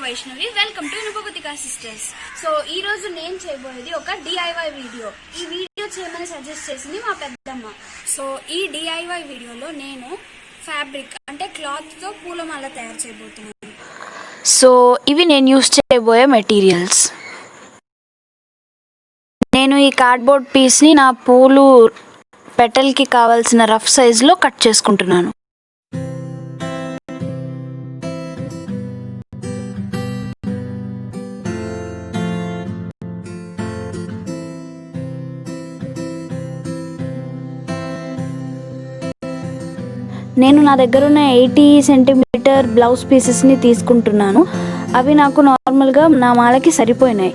Vaishnavi. Welcome to Inupakutika sisters. So ee roju nenu cheyabodedi oka DIY video. Ee video cheyamani suggest chesindi ma peddamma. So ee DIY video lo nenu fabric ante cloth tho poola mala tayaru cheyabothunanu. So ivi nenu use cheyaboye materials. నేను ఈ cardboard పీస్ని నా పూలు పెటల్కి కావాల్సిన rough సైజులో cut చేసుకుంటున్నాను. నేను నా దగ్గర ఉన్న 80 సెంటీమీటర్ బ్లౌజ్ పీసెస్ని తీసుకుంటున్నాను. అవి నాకు నార్మల్గా నా మాలకి సరిపోయినాయి.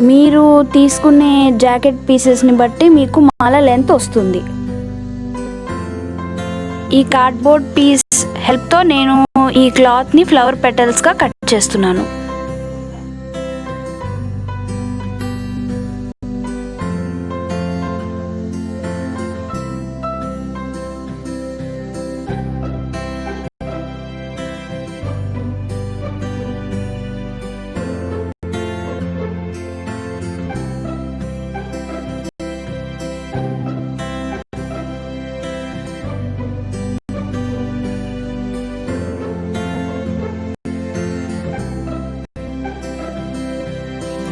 మీరు తీసుకునే జాకెట్ పీసెస్ని బట్టి మీకు మాల లెంత్ వస్తుంది. ఈ కార్డ్బోర్డ్ పీస్ హెల్ప్తో నేను ఈ క్లాత్ని ఫ్లవర్ పెటల్స్గా కట్ చేస్తున్నాను.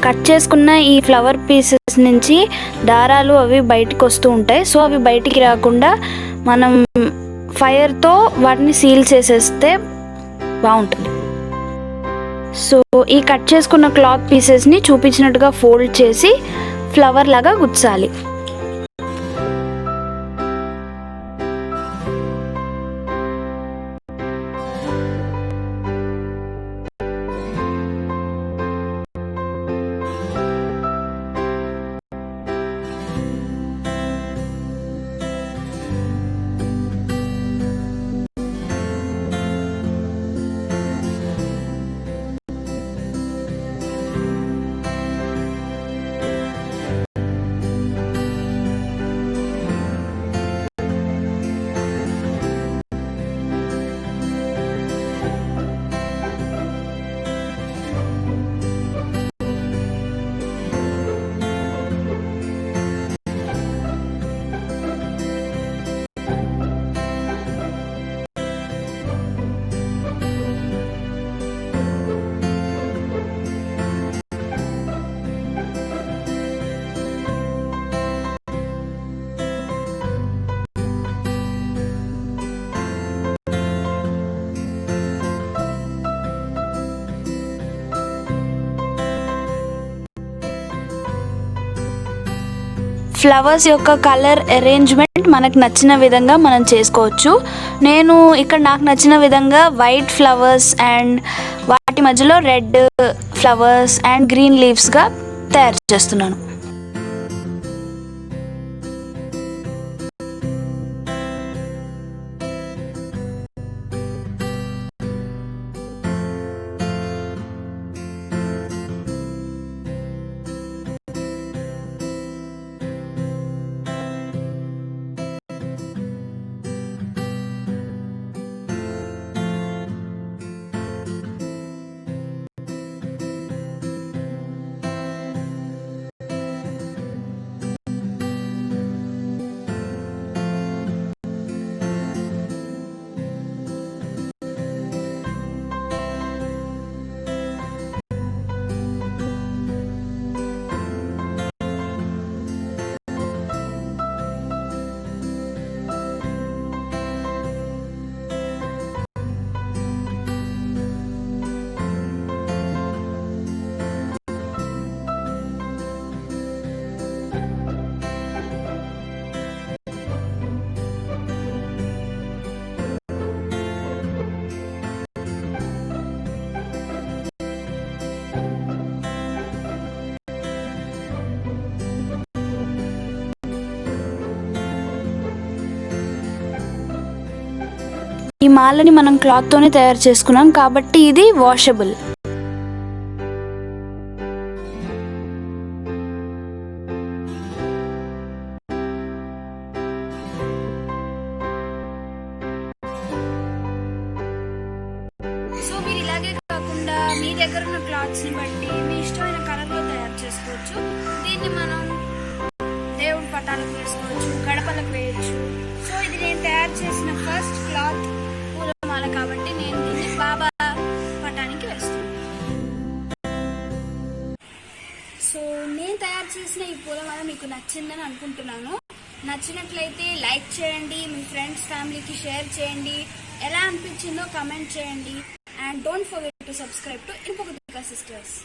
కట్ చేసుకున్న ఈ ఫ్లవర్ పీసెస్ నుంచి దారాలు అవి బయటకు వస్తూ ఉంటాయి. సో అవి బయటికి రాకుండా మనం ఫైర్తో వాటిని సీల్ చేసేస్తే బాగుంటుంది. సో ఈ కట్ చేసుకున్న క్లాత్ పీసెస్ని చూపించినట్టుగా ఫోల్డ్ చేసి ఫ్లవర్ లాగా గుచ్చాలి. ఫ్లవర్స్ యొక్క కలర్ అరేంజ్మెంట్ మనకు నచ్చిన విధంగా మనం చేసుకోవచ్చు. నేను ఇక్కడ నాకు నచ్చిన విధంగా వైట్ ఫ్లవర్స్ అండ్ వాటి మధ్యలో రెడ్ ఫ్లవర్స్ అండ్ గ్రీన్ లీవ్స్గా తయారు చేస్తున్నాను. ఈ మాలని మనం క్లాత్తోనే తయారు చేసుకున్నాం కాబట్టి ఇది వాషబుల్. సో మీరు ఇలాగే కాకుండా మీ దగ్గర ఉన్న క్లాత్స్ని బట్టి మీ ఇష్టమైన కలర్లో తయారు చేసుకోవచ్చు. దీన్ని మనం దేవుడి పటాలకు వేసుకోవచ్చు, గడపలకు వేయచ్చు. సో ఇది నేను తయారు చేసిన ఫస్ట్ క్లాత్ పూలమాల కాబట్టి నేను దీన్ని బాబా పటానికి వేస్తాను. సో నేను తయారు చేసిన ఈ పూలమాల మీకు నచ్చిందని అనుకుంటున్నాను. నచ్చినట్లయితే లైక్ చేయండి, మీ ఫ్రెండ్స్ ఫ్యామిలీకి షేర్ చేయండి, ఎలా అనిపించిందో కమెంట్ చేయండి. And don't forget to subscribe to ఇనుపకుతిక సిస్టర్స్.